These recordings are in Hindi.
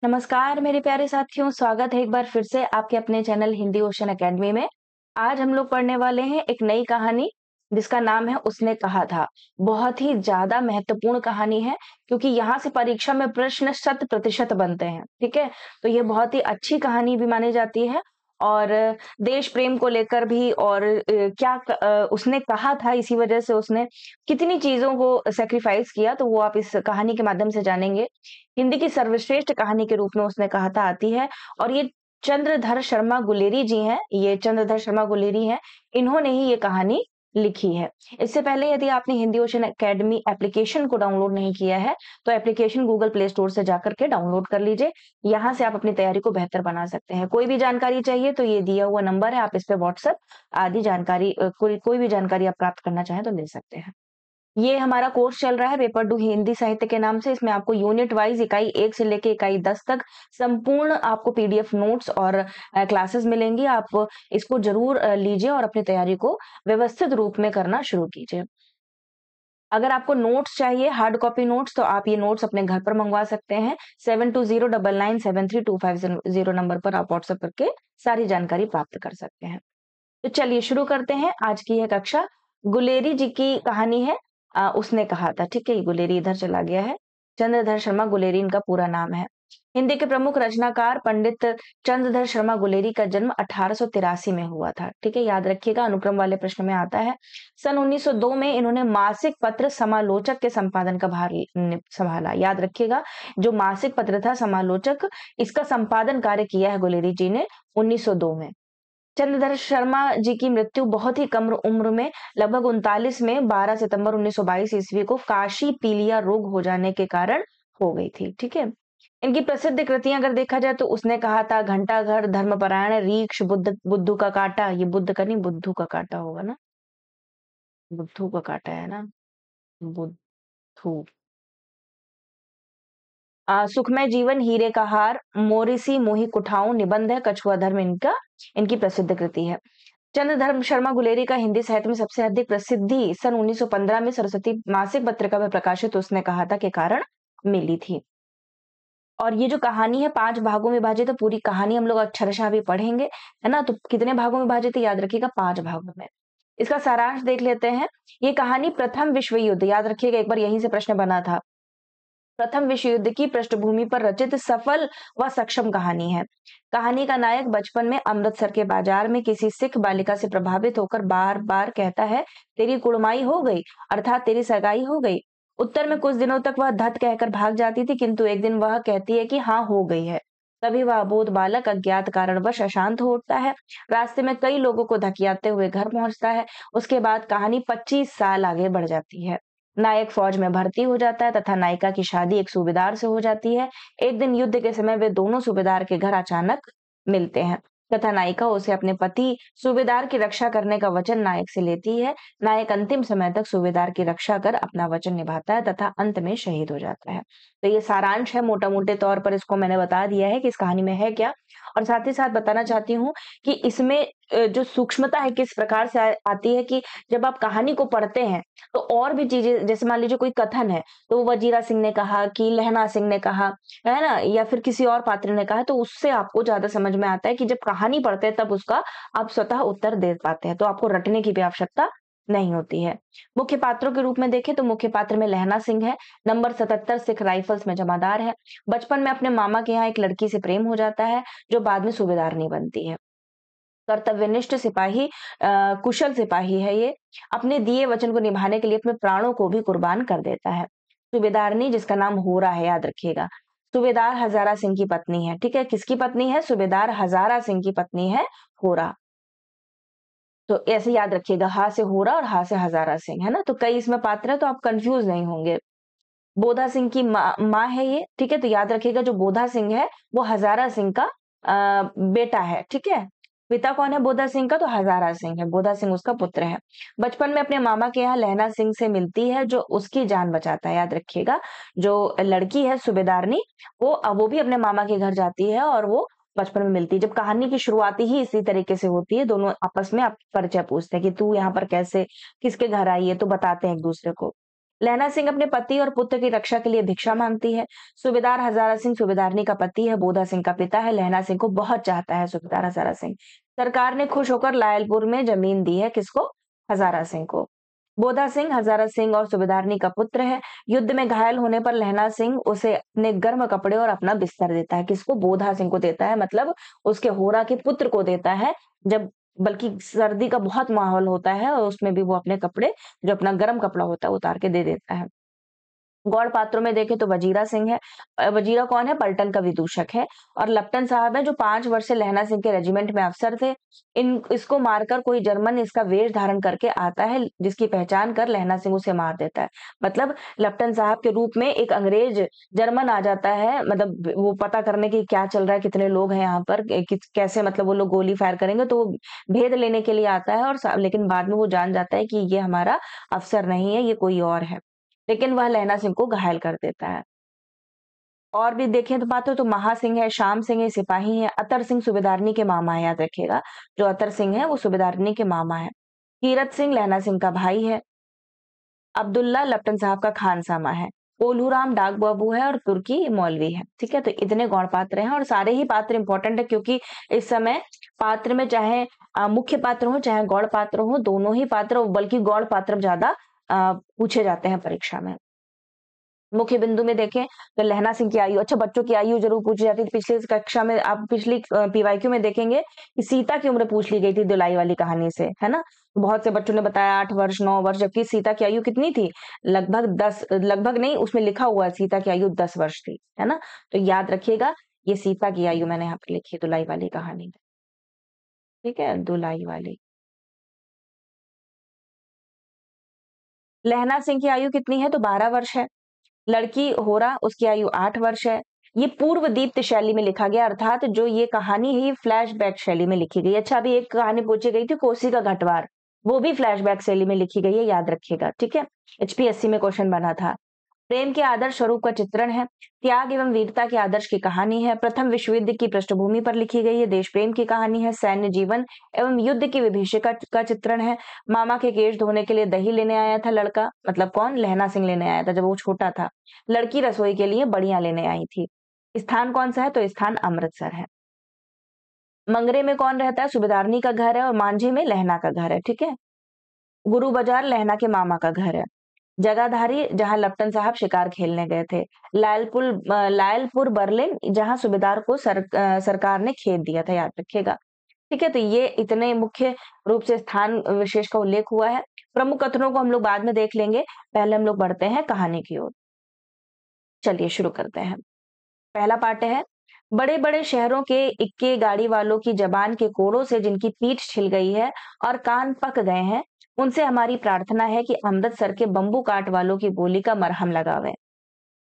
नमस्कार मेरे प्यारे साथियों, स्वागत है एक बार फिर से आपके अपने चैनल हिंदी ओशन एकेडमी में। आज हम लोग पढ़ने वाले हैं एक नई कहानी जिसका नाम है उसने कहा था। बहुत ही ज़्यादा महत्वपूर्ण कहानी है क्योंकि यहाँ से परीक्षा में प्रश्न शत प्रतिशत बनते हैं, ठीक है? तो ये बहुत ही अच्छी कहानी भी मानी जाती है और देश प्रेम को लेकर भी और उसने कहा था इसी वजह से उसने कितनी चीज़ों को सैक्रिफाइस किया तो वो आप इस कहानी के माध्यम से जानेंगे। हिंदी की सर्वश्रेष्ठ कहानी के रूप में उसने कहा था आती है और ये चंद्रधर शर्मा गुलेरी जी हैं, ये चंद्रधर शर्मा गुलेरी हैं, इन्होंने ही ये कहानी लिखी है। इससे पहले यदि आपने हिंदी ओशन एकेडमी एप्लीकेशन को डाउनलोड नहीं किया है, तो एप्लीकेशन गूगल प्ले स्टोर से जाकर के डाउनलोड कर लीजिए। यहाँ से आप अपनी तैयारी को बेहतर बना सकते हैं। कोई भी जानकारी चाहिए तो ये दिया हुआ नंबर है, आप इस पे व्हाट्सएप आदि जानकारी कोई भी जानकारी आप प्राप्त करना चाहें तो ले सकते हैं। ये हमारा कोर्स चल रहा है पेपर टू हिंदी साहित्य के नाम से। इसमें आपको यूनिट वाइज इकाई 1 से लेके इकाई 10 तक संपूर्ण आपको पीडीएफ नोट्स और क्लासेस मिलेंगी। आप इसको ज़रूर लीजिए और अपनी तैयारी को व्यवस्थित रूप में करना शुरू कीजिए। अगर आपको नोट्स चाहिए, हार्ड कॉपी नोट्स, तो आप ये नोट्स अपने घर पर मंगवा सकते हैं। 7209973250 नंबर पर आप व्हाट्सएप करके सारी जानकारी प्राप्त कर सकते हैं। तो चलिए शुरू करते हैं आज की यह कक्षा। गुलेरी जी की कहानी है उसने कहा था, ठीक है? गुलेरी इधर चला गया है। चंद्रधर शर्मा गुलेरी इनका पूरा नाम है। हिंदी के प्रमुख रचनाकार पंडित चंद्रधर शर्मा गुलेरी का जन्म 1883 में हुआ था, ठीक है? याद रखिएगा, अनुक्रम वाले प्रश्न में आता है। सन 1902 में इन्होंने मासिक पत्र समालोचक के संपादन का भार संभाला। याद रखिएगा, जो मासिक पत्र था समालोचक, इसका संपादन कार्य किया है गुलेरी जी ने 1902 में। चंद्रधर शर्मा जी की मृत्यु बहुत ही कम उम्र में लगभग 39 में 12 सितंबर 1922 ईस्वी को काशी पीलिया रोग हो जाने के कारण हो गई थी, ठीक है? इनकी प्रसिद्ध कृतियां अगर देखा जाए तो उसने कहा था, घंटाघर, धर्मपरायण, रीक्ष, बुद्धू का काटा, ये बुद्ध का नहीं बुद्धू का काटा होगा ना, बुद्धू का काटा है ना, बुद्धू। सुखमय जीवन, हीरे का हार, मोरिसी मोही कुठाऊं, निबंध है, कछुआ धर्म इनकी प्रसिद्ध कृति है। चंद्रधर शर्मा गुलेरी का हिंदी साहित्य में सबसे अधिक प्रसिद्धि सन 1915 में सरस्वती मासिक पत्रिका में प्रकाशित उसने कहा था के कारण मिली थी। और ये जो कहानी है 5 भागों में विभाजित है। पूरी कहानी हम लोग अक्षरशः अभी पढ़ेंगे, है ना? तो कितने भागों में विभाजित है याद रखिएगा, 5 भागों में। इसका सारांश देख लेते हैं। ये कहानी प्रथम विश्व युद्ध, याद रखिएगा, एक बार यहीं से प्रश्न बना था। प्रथम विश्व युद्ध की पृष्ठभूमि पर रचित सफल व सक्षम कहानी है। कहानी का नायक बचपन में अमृतसर के बाजार में किसी सिख बालिका से प्रभावित होकर बार बार कहता है, तेरी कुड़माई हो गई, अर्थात तेरी सगाई हो गई। उत्तर में कुछ दिनों तक वह धत कहकर भाग जाती थी, किंतु एक दिन वह कहती है कि हाँ, हो गई है। तभी वह अबोध बालक अज्ञात कारणवश अशांत हो उठता है। रास्ते में कई लोगों को धकियाते हुए घर पहुंचता है। उसके बाद कहानी 25 साल आगे बढ़ जाती है। नायक फौज में भर्ती हो जाता है तथा नायिका की शादी एक सूबेदार से हो जाती है। एक दिन युद्ध के समय वे दोनों सूबेदार के घर अचानक मिलते हैं तथा नायिका उसे अपने पति सूबेदार की रक्षा करने का वचन नायक से लेती है। नायक अंतिम समय तक सूबेदार की रक्षा कर अपना वचन निभाता है तथा अंत में शहीद हो जाता है। तो ये सारांश है, मोटा मोटे तौर पर इसको मैंने बता दिया है कि इस कहानी में है क्या। और साथ ही साथ बताना चाहती हूँ कि इसमें जो सूक्ष्मता है किस प्रकार से आती है कि जब आप कहानी को पढ़ते हैं तो और भी चीजें, जैसे मान लीजिए कोई कथन है तो वजीरा सिंह ने कहा कि लहना सिंह ने कहा, है ना, या फिर किसी और पात्र ने कहा, तो उससे आपको ज्यादा समझ में आता है कि जब कहानी पढ़ते हैं तब उसका आप स्वतः उत्तर दे पाते हैं, तो आपको रटने की भी आवश्यकता नहीं होती है। मुख्य पात्रों के रूप में देखें तो मुख्य पात्र में लहना सिंह है, नंबर 77 सिख राइफल्स में जमादार है। बचपन में अपने मामा के यहाँ एक लड़की से प्रेम हो जाता है जो बाद में सूबेदारनी बनती है। कर्तव्यनिष्ठ सिपाही, कुशल सिपाही है ये। अपने दिए वचन को निभाने के लिए अपने प्राणों को भी कुर्बान कर देता है। सूबेदारनी जिसका नाम होरा है, याद रखिएगा, सूबेदार हजारा सिंह की पत्नी है, ठीक है? किसकी पत्नी है? सूबेदार हजारा सिंह की पत्नी है होरा। तो ऐसे याद रखिएगा, हा से होरा और हा से हजारा सिंह, है ना? तो कई इसमें पात्र है तो आप कंफ्यूज नहीं होंगे। बोधा सिंह की माँ है ये, ठीक है? तो याद रखिएगा, जो बोधा सिंह है वो हजारा सिंह का बेटा है, ठीक है? पिता कौन है बोधा सिंह का? तो हजारा सिंह है, बोधा सिंह उसका पुत्र है। बचपन में अपने मामा के यहाँ लहना सिंह से मिलती है जो उसकी जान बचाता है। याद रखिएगा, जो लड़की है सूबेदारनी, वो भी अपने मामा के घर जाती है और वो बचपन में मिलती है। जब कहानी की शुरुआती ही इसी तरीके से होती है, दोनों आपस में आप परिचय पूछते हैं कि तू यहाँ पर कैसे, किसके घर आई है, तो बताते हैं एक दूसरे को। लहना सिंह अपने पति और पुत्र की रक्षा के लिए भिक्षा मांगती है। सूबेदार हजारा सिंह सूबेदारनी का पति है, बोधा सिंह का पिता है। लहना सिंह को बहुत चाहता है सूबेदार हजारा सिंह। सरकार ने खुश होकर लायलपुर में जमीन दी है, किसको? हजारा सिंह को। बोधा सिंह हजारा सिंह और सूबेदारनी का पुत्र है। युद्ध में घायल होने पर लहना सिंह उसे अपने गर्म कपड़े और अपना बिस्तर देता है, किसको? बोधा सिंह को देता है, मतलब उसके होरा के पुत्र को देता है। जब बल्कि सर्दी का बहुत माहौल होता है और उसमें भी वो अपने कपड़े, जो अपना गर्म कपड़ा होता है, उतार के दे देता है। गौड़ पात्रों में देखें तो वजीरा सिंह है। वजीरा कौन है? पलटन का विदूषक है। और लप्टन साहब है, जो 5 वर्ष से लहना सिंह के रेजिमेंट में अफसर थे। इसको मारकर कोई जर्मन इसका वेश धारण करके आता है, जिसकी पहचान कर लहना सिंह उसे मार देता है। मतलब लप्टन साहब के रूप में एक अंग्रेज जर्मन आ जाता है, मतलब वो पता करने की क्या चल रहा है, कितने लोग हैं यहाँ पर, कैसे मतलब वो लोग गोली फायर करेंगे, तो वो भेद लेने के लिए आता है। और लेकिन बाद में वो जान जाता है कि ये हमारा अफसर नहीं है, ये कोई और है। लेकिन वह लहना सिंह को घायल कर देता है। और भी देखें तो बात हो तो महा सिंह है, श्याम सिंह है, सिपाही है। अतर सिंह सूबेदारनी के मामा है, याद रखिएगा। जो अतर सिंह है वो सूबेदारनी के मामा है। कीरत सिंह लहना सिंह का भाई है। अब्दुल्ला लप्टन साहब का खानसामा है। कोल्हूराम डाक बाबू है और तुर्की मौलवी है। ठीक है, तो इतने गौण पात्र हैं और सारे ही पात्र इंपॉर्टेंट है, क्योंकि इस समय पात्र में चाहे मुख्य पात्र हो चाहे गौड़ पात्र हो, दोनों ही पात्र, बल्कि गौड़ पात्र ज्यादा पूछे जाते हैं परीक्षा में। मुख्य बिंदु में देखें तो लहना सिंह की आयु, अच्छा बच्चों की आयु जरूर पूछी जाती थी पिछली कक्षा में। आप पिछली पीवाईक्यू में देखेंगे कि सीता की उम्र पूछ ली गई थी दुलाई वाली कहानी से, है ना। बहुत से बच्चों ने बताया 8 वर्ष 9 वर्ष, जबकि सीता की आयु कितनी थी? लगभग 10, लगभग नहीं, उसमें लिखा हुआ है सीता की आयु 10 वर्ष थी, है ना। तो याद रखिएगा, ये सीता की आयु मैंने यहाँ पे लिखी है दुलाई वाली कहानी में। ठीक है, दुलाई वाली। लहना सिंह की आयु कितनी है? तो 12 वर्ष है। लड़की होरा, उसकी आयु 8 वर्ष है। ये पूर्व दीप्त शैली में लिखा गया, अर्थात जो ये कहानी है ये फ्लैशबैक शैली में लिखी गई। अच्छा, अभी एक कहानी पूछी गई थी कोसी का घटवार, वो भी फ्लैशबैक शैली में लिखी गई है, याद रखिएगा। ठीक है, एचपीएससी में क्वेश्चन बना था। प्रेम के आदर्श स्वरूप का चित्रण है। त्याग एवं वीरता के आदर्श की कहानी है। प्रथम विश्व युद्ध की पृष्ठभूमि पर लिखी गई है। देश प्रेम की कहानी है। सैन्य जीवन एवं युद्ध की विभीषिका का चित्रण है। मामा के केश धोने के लिए दही लेने आया था लड़का, मतलब कौन? लहना सिंह लेने आया था जब वो छोटा था। लड़की रसोई के लिए बड़ियां लेने आई थी। स्थान कौन सा है? तो स्थान अमृतसर है। मंगरे में कौन रहता है? सूबेदारनी का घर है। और मांझी में लहना का घर है। ठीक है। गुरु बाजार लहना के मामा का घर है। जगाधारी जहां लप्टन साहब शिकार खेलने गए थे। लायलपुर बर्लिन जहां सूबेदार को सरकार ने खेत दिया था, याद रखिएगा। ठीक है, तो ये इतने मुख्य रूप से स्थान विशेष का उल्लेख हुआ है। प्रमुख कथनों को हम लोग बाद में देख लेंगे, पहले हम लोग बढ़ते हैं कहानी की ओर। चलिए शुरू करते हैं। पहला पार्ट है, बड़े बड़े शहरों के इक्के गाड़ी वालों की जबान के कोड़ों से जिनकी पीठ छिल गई है और कान पक गए हैं, उनसे हमारी प्रार्थना है कि अमृतसर के बंबू काट वालों की बोली का मरहम लगावे।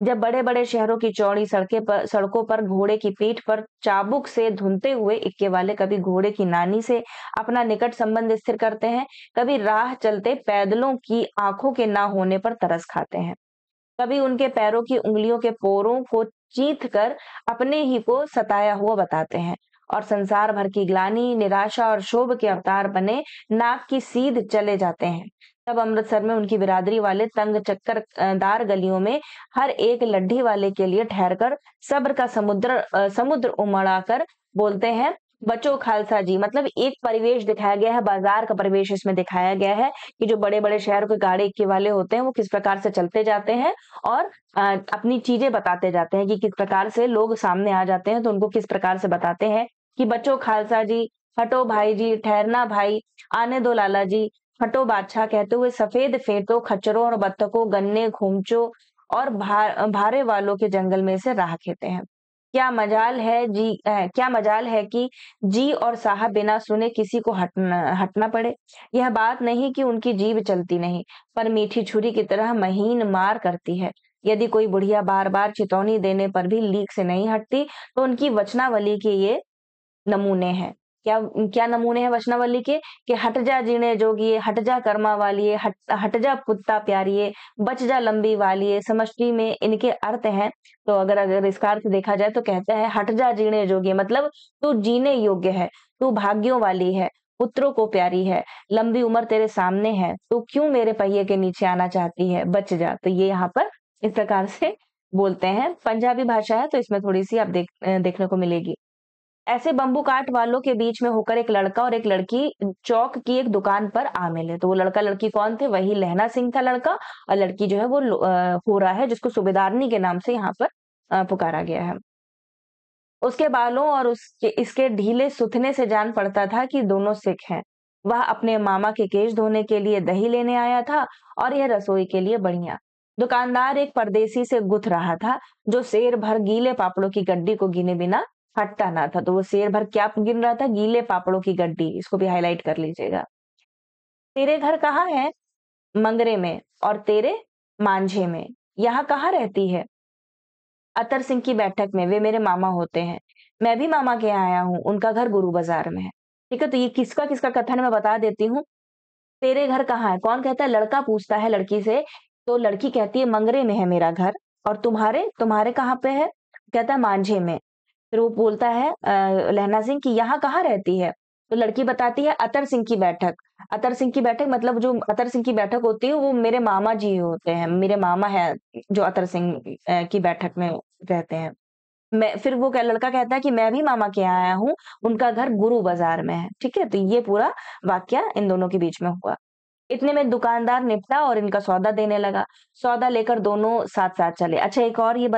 जब बड़े बड़े शहरों की चौड़ी सड़कों पर घोड़े की पीठ पर चाबुक से धुनते हुए इक्के वाले कभी घोड़े की नानी से अपना निकट संबंध स्थिर करते हैं, कभी राह चलते पैदलों की आंखों के ना होने पर तरस खाते हैं, कभी उनके पैरों की उंगलियों के पोरों को चीथ कर अपने ही को सताया हुआ बताते हैं, और संसार भर की ग्लानि, निराशा और शोभ के अवतार बने नाक की सीध चले जाते हैं। तब अमृतसर में उनकी बिरादरी वाले तंग चक्कर दार गलियों में हर एक लड्ढी वाले के लिए ठहरकर सब्र का समुद्र उमड़ा कर बोलते हैं, बचो खालसा जी। मतलब एक परिवेश दिखाया गया है, बाजार का परिवेश इसमें दिखाया गया है कि जो बड़े बड़े शहरों के गाड़ी इक्के वाले होते हैं वो किस प्रकार से चलते जाते हैं और अपनी चीजें बताते जाते हैं कि किस प्रकार से लोग सामने आ जाते हैं तो उनको किस प्रकार से बताते हैं कि बच्चों खालसा जी, हटो भाई जी, ठहरना भाई, आने दो लाला जी, हटो बादशाह, कहते हुए सफेद फेंटों, खच्चरों और बत्तखों, गन्ने, घूमचों और भारे वालों के जंगल में से राह खेते हैं। क्या मजाल है कि जी और साहब बिना सुने किसी को हटना पड़े। यह बात नहीं कि उनकी जीभ चलती नहीं, पर मीठी छुरी की तरह महीन मार करती है। यदि कोई बुढ़िया बार बार चितौनी देने पर भी लीक से नहीं हटती, तो उनकी वचनावली के ये नमूने हैं। क्या क्या नमूने हैं वचनावली के? कि हट जा जीने जोगिए, हट जा कर्मा वालिए, हट जा पुत्ता प्यारिए, बच जा लंबी वालिए। समष्टि में इनके अर्थ हैं, तो अगर इसका अर्थ देखा जाए तो कहते हैं हट जा जीने जोगिए, मतलब तू जीने योग्य है, तू भाग्यों वाली है, पुत्रों को प्यारी है, लंबी उम्र तेरे सामने है, तू क्यों मेरे पहिए के नीचे आना चाहती है, बच जा। तो ये यहाँ पर इस प्रकार से बोलते हैं। पंजाबी भाषा है तो इसमें थोड़ी-सी आप देखने को मिलेगी। ऐसे बम्बू काट वालों के बीच में होकर एक लड़का और एक लड़की चौक की एक दुकान पर आ मिले। तो वो लड़का-लड़की कौन थे? वही लहना सिंह था लड़का, और लड़की जो है वो होरा है, जिसको सूबेदारनी के नाम से यहाँ पर पुकारा गया है। उसके बालों और उसके इसके ढीले सुथने से जान पड़ता था कि दोनों सिख हैं। वह अपने मामा के केश धोने के लिए दही लेने आया था और यह रसोई के लिए बढ़िया। दुकानदार एक परदेसी से गुथ रहा था, जो सेर भर गीले पापड़ों की गड्डी को गिने बिना हटता ना था। तो वो सेर भर क्या गिन रहा था? गीले पापड़ों की गड्डी। इसको भी हाइलाइट कर लीजिएगा। तेरे घर कहाँ है? मंगरे में। और तेरे? मांझे में। यहाँ कहाँ रहती है? अतर सिंह की बैठक में, वे मेरे मामा होते हैं। मैं भी मामा के यहाँ आया हूँ, उनका घर गुरु बाजार में है। ठीक है, तो ये किसका किसका कथन है मैं बता देती हूँ। तेरे घर कहाँ है? कौन कहता है? लड़का पूछता है लड़की से। तो लड़की कहती है मंगरे में है मेरा घर। और तुम्हारे तुम्हारे कहाँ पे है? कहता है मांझे में। फिर वो बोलता है लहना सिंह कि यहाँ कहाँ रहती है? तो लड़की बताती है अतर सिंह की बैठक। अतर सिंह की बैठक मतलब जो अतर सिंह की बैठक होती है वो मेरे मामा जी होते हैं, मेरे मामा है जो अतर सिंह की बैठक में रहते हैं। मैं फिर वो लड़का कहता है कि मैं भी मामा के यहाँ आया हूँ, उनका घर गुरु बाजार में है। ठीक है, तो ये पूरा वाक्य इन दोनों के बीच में हुआ। इतने में दुकानदार निपटा और इनका सौदा देने लगा। सौदा लेकर दोनों साथ-साथ चले। अच्छा, एक और ये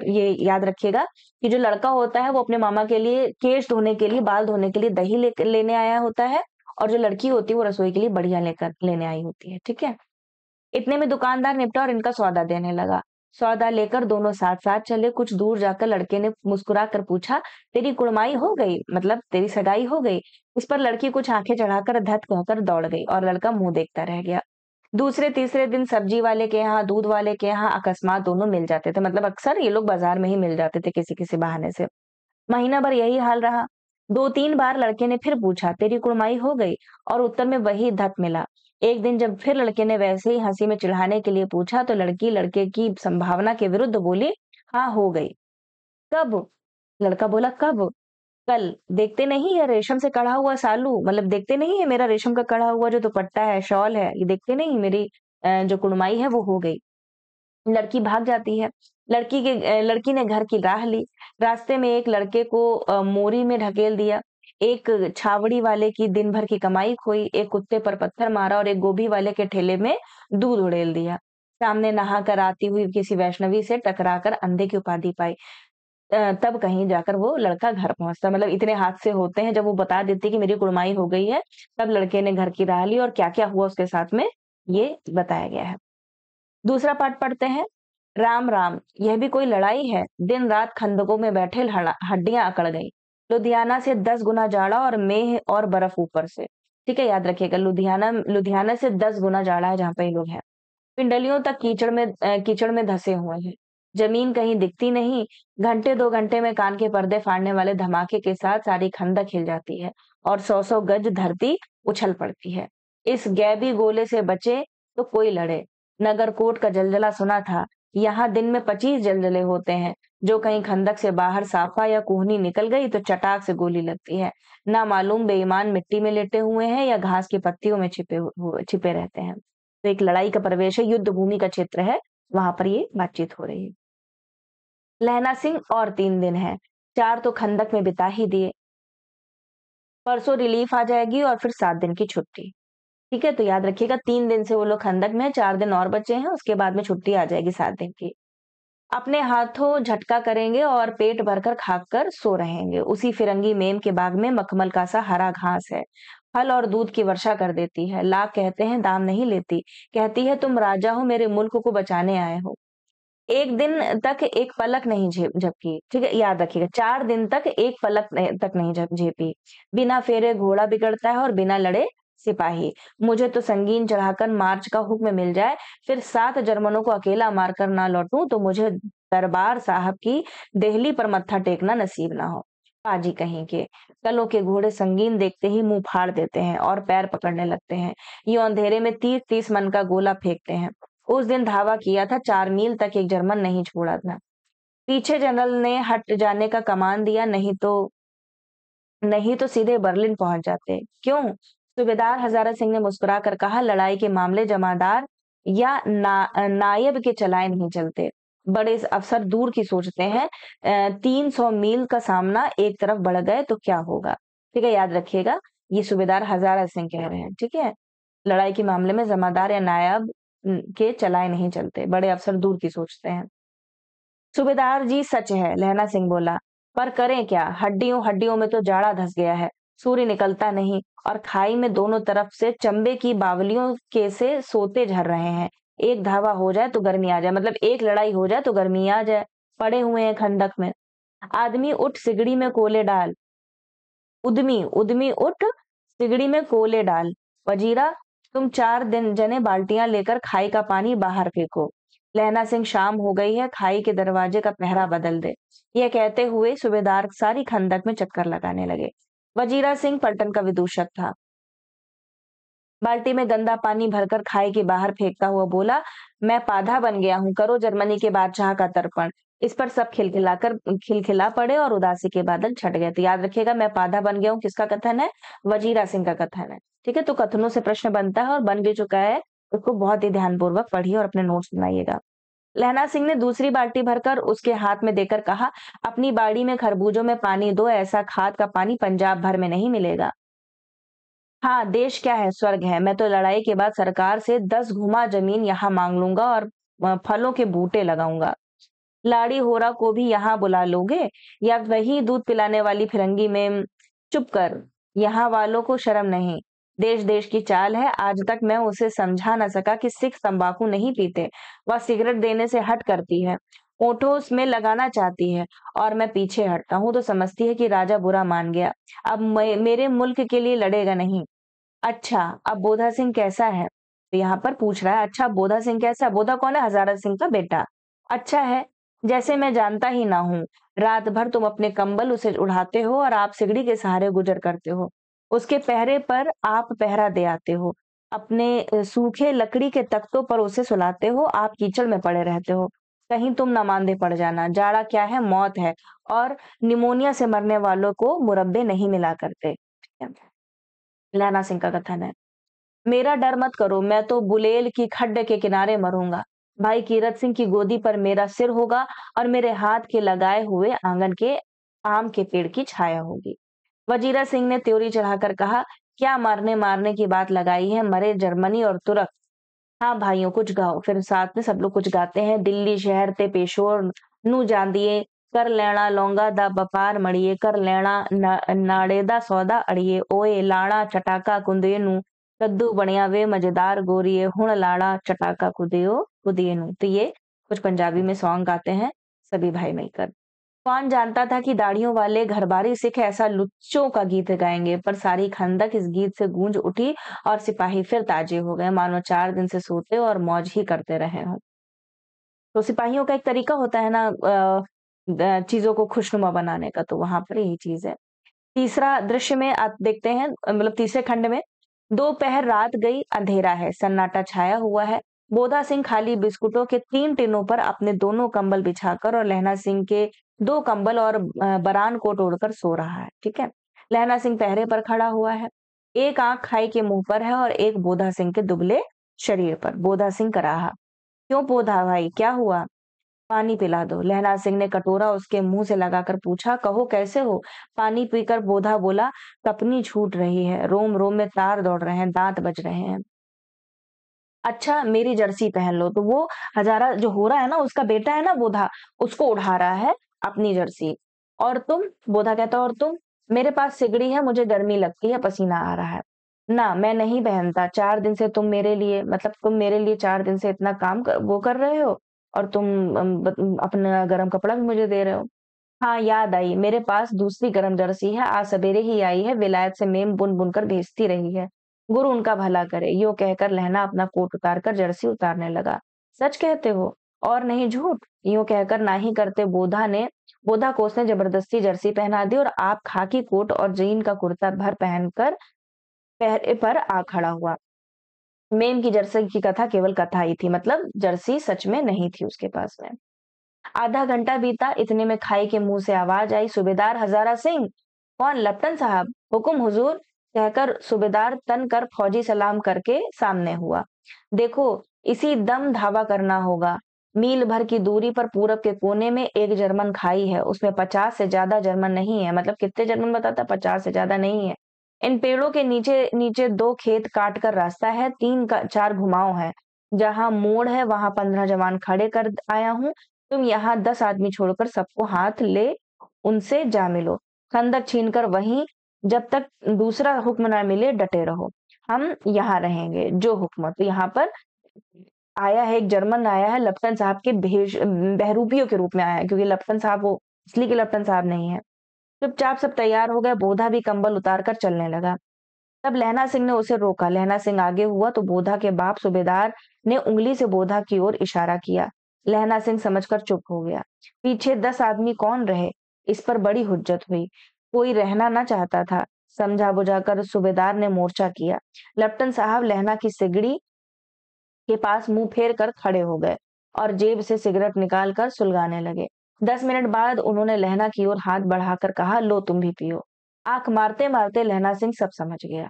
ये याद रखिएगा कि जो लड़का होता है वो अपने मामा के लिए केश धोने के लिए, बाल धोने के लिए दही लेने आया होता है, और जो लड़की होती है वो रसोई के लिए बढ़िया लेकर लेने आई होती है। ठीक है? इतने में दुकानदार निपटा और इनका सौदा देने लगा। सौदा लेकर दोनों साथ-साथ चले। कुछ दूर जाकर लड़के ने मुस्कुरा कर पूछा, "तेरी कुड़माई हो गई? मतलब तेरी सगाई हो गई?" इस पर लड़की कुछ आँखें चढ़ाकर धत कहकर दौड़ गई और लड़का मुँह देखता रह गया। दूसरे-तीसरे दिन सब्जी वाले के यहाँ, दूध वाले के यहाँ अकस्मात दोनों मिल जाते थे। मतलब अक्सर ये लोग बाज़ार में ही मिल जाते थे किसी-किसी बहाने से। महीना भर यही हाल रहा। 2-3 बार लड़के ने फिर पूछा, "तेरी कुड़माई हो गई?" और उत्तर में वही धत मिला। एक दिन जब फिर लड़के ने वैसे ही हँसी में चिढ़ाने के लिए पूछा, तो लड़की लड़के की संभावना के विरुद्ध बोली, "हाँ, हो गई।" "कब?" लड़का बोला, "कब?" "कल। देखते नहीं है रेशम से कढ़ा हुआ सालू, मतलब देखते नहीं है मेरा रेशम का कढ़ा हुआ जो दुपट्टा है, शॉल है, ये देखते नहीं मेरी जो कुड़माई है वो हो गई।" लड़की भाग जाती है। लड़की ने घर की राह ली। रास्ते में एक लड़के को मोरी में ढकेल दिया। एक छावड़ी वाले की दिन भर की कमाई खोई, एक कुत्ते पर पत्थर मारा और एक गोभी वाले के ठेले में दूध उड़ेल दिया। सामने नहाकर आती हुई किसी वैष्णवी से टकराकर अंधे की उपाधि पाई। तब कहीं जाकर वो लड़का घर पहुँचता, मतलब इतने हादसे होते हैं। जब वो बता देती है कि मेरी कुड़माई हो गई है, तब लड़के ने घर की राह ली और क्या-क्या हुआ उसके साथ में, ये बताया गया है। दूसरा पाठ पढ़ते हैं। राम राम, यह भी कोई लड़ाई है? दिन रात खंदकों में बैठे हड्डियां अकड़ गई। लुधियाना से 10 गुना जाड़ा और मेह और बर्फ ऊपर से। ठीक है, याद रखिएगा, लुधियाना लुधियाना से 10 गुना जाड़ा है जहाँ पे ये लोग हैं। पिंडलियों तक कीचड़ में धंसे हुए हैं। जमीन कहीं दिखती नहीं। घंटे 2 घंटे में कान के पर्दे फाड़ने वाले धमाके के साथ सारी खंदक हिल जाती है और 100-100 गज धरती उछल पड़ती है। इस गैबी गोले से बचे तो कोई लड़े। नगरकोट का जलजला सुना था। यहाँ दिन में 25 जलजले होते हैं। जो कहीं खंदक से बाहर साफा या कोहनी निकल गई तो चटाक से गोली लगती है। ना मालूम बेईमान मिट्टी में लेटे हुए हैं या घास की पत्तियों में छिपे रहते हैं। तो एक लड़ाई का परिवेश है, युद्ध भूमि का क्षेत्र है, वहां पर ये बातचीत हो रही है। लहना सिंह और 3 दिन है, 4 तो खंदक में बिता ही दिए। परसों रिलीफ आ जाएगी और फिर 7 दिन की छुट्टी। ठीक है, तो याद रखिएगा 3 दिन से वो लोग खंदक में हैं, 4 दिन और बचे हैं, उसके बाद में छुट्टी आ जाएगी 7 दिन की। अपने हाथों झटका करेंगे और पेट भरकर खाकर सो रहेंगे। उसी फिरंगी मेम के बाग में मखमल का सा हरा घास है। फल और दूध की वर्षा कर देती है। लाख कहते हैं, दाम नहीं लेती। कहती है तुम राजा हो, मेरे मुल्क को बचाने आए हो। एक दिन तक एक पलक नहीं झपकी। ठीक है, याद रखिएगा, 4 दिन तक एक पलक तक नहीं झेपी। बिना फेरे घोड़ा बिगड़ता है और बिना लड़े सिपाही। मुझे तो संगीन चढ़ाकर मार्च का हुक्म मिल जाए, फिर 7 जर्मनों को अकेला मारकर ना लौटूं तो मुझे दरबार साहब की देहली पर मत्था टेकना नसीब ना हो। पाजी कहीं के कलों के घोड़े संगीन देखते ही मुंह फाड़ देते हैं और पैर पकड़ने लगते हैं। यूं अंधेरे में 30-30 मन का गोला फेंकते हैं। उस दिन धावा किया था, 4 मील तक एक जर्मन नहीं छोड़ा था। पीछे जनरल ने हट जाने का कमान दिया, नहीं तो नहीं तो सीधे बर्लिन पहुंच जाते। क्यों? सूबेदार हजारा सिंह ने मुस्कुराकर कहा, लड़ाई के मामले जमादार या नायब के चलाए नहीं चलते। बड़े अफसर दूर की सोचते हैं। 300 मील का सामना एक तरफ बढ़ गए तो क्या होगा? ठीक है, याद रखिएगा, ये सूबेदार हजारा सिंह कह रहे हैं। ठीक है, लड़ाई के मामले में जमादार या नायब के चलाए नहीं चलते, बड़े अफसर दूर की सोचते हैं। सूबेदार जी सच है, लहना सिंह बोला, पर करें क्या? हड्डियों हड्डियों में तो जाड़ा धस गया है, सूर्य निकलता नहीं और खाई में दोनों तरफ से चंबे की बावलियों के से सोते झर रहे हैं। एक धावा हो जाए तो गर्मी आ जाए, मतलब एक लड़ाई हो जाए तो गर्मी आ जाए। पड़े हुए हैं खंडक में। आदमी उठ सिगड़ी में कोले डाल, उद्मी उद्मी उठ सिगड़ी में कोले डाल। वजीरा, तुम 4 दिन जने बाल्टियां लेकर खाई का पानी बाहर फेंको। लहना सिंह, शाम हो गई है, खाई के दरवाजे का पहरा बदल दे। यह कहते हुए सूबेदार सारी खंदक में चक्कर लगाने लगे। वजीरा सिंह पलटन का विदूषक था। बाल्टी में गंदा पानी भरकर खाई के बाहर फेंकता हुआ बोला, मैं पाधा बन गया हूं, करो जर्मनी के बादशाह का तर्पण। इस पर सब खिलखिला पड़े और उदासी के बादल छट गए। तो याद रखिएगा, मैं पाधा बन गया हूं किसका कथन है? वजीरा सिंह का कथन है। ठीक है, तो कथनों से प्रश्न बनता है और बन भी चुका है। उसको बहुत ही ध्यानपूर्वक पढ़िए और अपने नोट्स बनाइएगा। लहना सिंह ने दूसरी बाल्टी भरकर उसके हाथ में देकर कहा, अपनी बाड़ी में खरबूजों में पानी दो, ऐसा खाद का पानी पंजाब भर में नहीं मिलेगा। हाँ, देश क्या है, स्वर्ग है। मैं तो लड़ाई के बाद सरकार से 10 घुमा जमीन यहाँ मांग लूंगा और फलों के बूटे लगाऊंगा। लाड़ी होरा को भी यहाँ बुला लोगे या वही दूध पिलाने वाली फिरंगी में? चुप कर, यहाँ वालों को शर्म नहीं। देश देश की चाल है। आज तक मैं उसे समझा न सका कि सिख तंबाकू नहीं पीते। वह सिगरेट देने से हट करती है, ओठों में लगाना चाहती है और मैं पीछे हटता हूँ तो समझती है कि राजा बुरा मान गया, अब मेरे मुल्क के लिए लड़ेगा नहीं। अच्छा, अब बोधा सिंह कैसा है? तो यहाँ पर पूछ रहा है, अच्छा बोधा सिंह कैसा है? बोधा कौन है? हजारा सिंह का बेटा। अच्छा है, जैसे मैं जानता ही ना हूँ। रात भर तुम अपने कंबल उसे उड़ाते हो और आप सिगड़ी के सहारे गुजर करते हो। उसके पहरे पर आप पहरा दे आते हो। अपने सूखे लकड़ी के तख्तों पर उसे सुलाते हो, आप कीचड़ में पड़े रहते हो। कहीं तुम न मांदे पड़ जाना। जाड़ा क्या है? मौत है, और निमोनिया से मरने वालों को मुरब्बे नहीं मिला करते। लहना सिंह का कथन है, मेरा डर मत करो, मैं तो बुलेल की खड्ड के किनारे मरूंगा। भाई कीरत सिंह की गोदी पर मेरा सिर होगा और मेरे हाथ के लगाए हुए आंगन के आम के पेड़ की छाया होगी। वजीरा सिंह ने त्योरी चढ़ाकर कहा, क्या मारने मारने की बात लगाई है? मरे जर्मनी और तुर्क। हाँ भाइयों, कुछ गाओ। फिर साथ में सब लोग कुछ गाते हैं। दिल्ली शहर ते पेशोर नू जांदिए, कर लेना लौंगा दा बपार मड़िए, कर लेना नाड़े दा सौदा अड़िए, ओए लाड़ा चटाका कुंदे नू, कद्दू बनिया वे मजेदार गोरिए, हुण लाड़ा चटाका कुदियो कुदिए नू। तो ये कुछ पंजाबी में सॉन्ग गाते हैं सभी भाई मिलकर। कौन जानता था कि दाढ़ियों वाले घरबारी सिख ऐसा लुच्चों का गीत गाएंगे, पर सारी खंदक इस गीत से गूंज उठी और सिपाही फिर ताजे हो गए, मानो 4 दिन से सोते और मौज ही करते रहे हों। तो सिपाहियों का एक तरीका होता है ना चीजों को खुशनुमा बनाने का, तो वहां पर यही चीज है। तीसरा दृश्य में आप देखते हैं, मतलब तीसरे खंड में, दोपहर रात गई, अंधेरा है, सन्नाटा छाया हुआ है। बोधा सिंह खाली बिस्कुटों के 3 टिनों पर अपने दोनों कंबल बिछाकर और लहना सिंह के 2 कंबल और बरान कोट ओढ़कर सो रहा है। ठीक है, लहना सिंह पहरे पर खड़ा हुआ है। एक आंख खाई के मुंह पर है और एक बोधा सिंह के दुबले शरीर पर। बोधा सिंह कराहा, क्यों बोधा भाई, क्या हुआ? पानी पिला दो। लहना सिंह ने कटोरा उसके मुंह से लगाकर पूछा, कहो कैसे हो? पानी पीकर बोधा बोला, कपनी छूट रही है, रोम रोम में तार दौड़ रहे हैं, दांत बज रहे हैं। अच्छा, मेरी जर्सी पहन लो। तो वो हजारा जो हो रहा है ना, उसका बेटा है ना बोधा, उसको उठा रहा है अपनी जर्सी। और तुम? बोधा कहता, और तुम? मेरे पास सिगड़ी है, मुझे गर्मी लगती है, पसीना आ रहा है। ना, मैं नहीं पहनता। 4 दिन से तुम मेरे लिए, मतलब तुम मेरे लिए 4 दिन से इतना वो कर रहे हो और तुम अपना गर्म कपड़ा भी मुझे दे रहे हो। हाँ, याद आई, मेरे पास दूसरी गर्म जर्सी है, आज सवेरे ही आई है, विलायत से मेम बुन बुनकर भेजती रही है। गुरु उनका भला करे। यूं कहकर लहना अपना कोट उतारकर जर्सी उतारने लगा। सच कहते हो? और नहीं झूठ? यूं कहकर ना ही करते बोधा को उसने जबरदस्ती जर्सी पहना दी और आप खाकी कोट और जीन का कुर्ता भर पहनकर पहरे पर आ खड़ा हुआ। मेम की जर्सी की कथा केवल कथा ही थी, मतलब जर्सी सच में नहीं थी उसके पास में। आधा घंटा बीता, इतने में खाई के मुंह से आवाज आई, सूबेदार हजारा सिंह। कौन? लप्टन साहब। हुकुम हुजूर, कहकर सूबेदार तन कर फौजी सलाम करके सामने हुआ। देखो, इसी दम धावा करना होगा। मील भर की दूरी पर पूरब के कोने में एक जर्मन खाई है, उसमें 50 से ज्यादा जर्मन नहीं है। मतलब कितने जर्मन बताता? 50 से ज्यादा नहीं है। इन पेड़ों के नीचे नीचे 2 खेत काट कर रास्ता है, 3 का 4 घुमाव है। जहां मोड़ है वहां 15 जवान खड़े कर आया हूं। तुम यहाँ 10 आदमी छोड़कर सबको हाथ ले उनसे जा मिलो। खंदक छीनकर वहीं जब तक दूसरा हुक्म ना मिले डटे रहो। हम यहाँ रहेंगे, जो हुक्म। तो यहाँ पर आया है, एक जर्मन आया है, लप्टन साहब के बहरूपियों के रूप में आया है, क्योंकि लप्टन साहब वो असली के लप्टन साहब नहीं है। चुपचाप सब तैयार हो गए, बोधा भी कंबल उतार कर चलने लगा। तब लहना सिंह ने उसे रोका। लहना सिंह आगे हुआ तो बोधा के बाप सूबेदार ने उंगली से बोधा की ओर इशारा किया। लहना सिंह समझकर चुप हो गया। पीछे 10 आदमी कौन रहे, इस पर बड़ी हुज्जत हुई। कोई रहना न चाहता था। समझा बुझाकर सूबेदार ने मोर्चा किया। लेफ्टिनेंट साहब लहना की सिगड़ी के पास मुंह फेर कर खड़े हो गए और जेब से सिगरेट निकालकर सुलगाने लगे। 10 मिनट बाद उन्होंने लहना की ओर हाथ बढ़ाकर कहा, लो तुम भी पियो। आंख मारते मारते लहना सिंह सब समझ गया।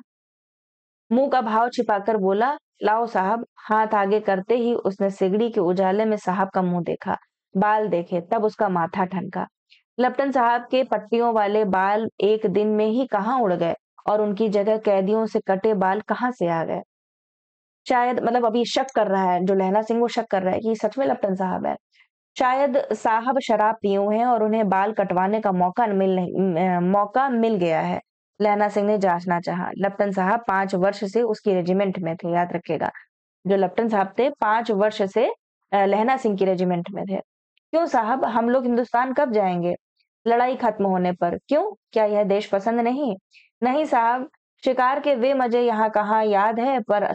मुंह का भाव छिपाकर बोला, लाओ साहब। हाथ आगे करते ही उसने सिगड़ी के उजाले में साहब का मुंह देखा, बाल देखे, तब उसका माथा ठनका। लेफ्टिनेंट साहब के पट्टियों वाले बाल एक दिन में ही कहाँ उड़ गए और उनकी जगह कैदियों से कटे बाल कहाँ से आ गए। शायद, मतलब अभी शक कर रहा है जो लहना सिंह, वो शक कर रहा है कि सच में लेफ्टिनेंट साहब है। शायद साहब शराब पिए हुए हैं और उन्हें बाल कटवाने का मौका मिल गया है। लहना सिंह ने जांचना चाहा। लेफ्टिनेंट साहब 5 वर्ष से उसकी रेजिमेंट में थे, याद रखिएगा। जो लेफ्टिनेंट साहब थे 5 वर्ष से लहना सिंह की रेजिमेंट में थे। क्यों साहब, हम लोग हिंदुस्तान कब जाएंगे? लड़ाई खत्म होने पर। क्यों, क्या यह देश पसंद नहीं? नहीं साहब, शिकार के वे मजे यहाँ कहाँ याद है। पार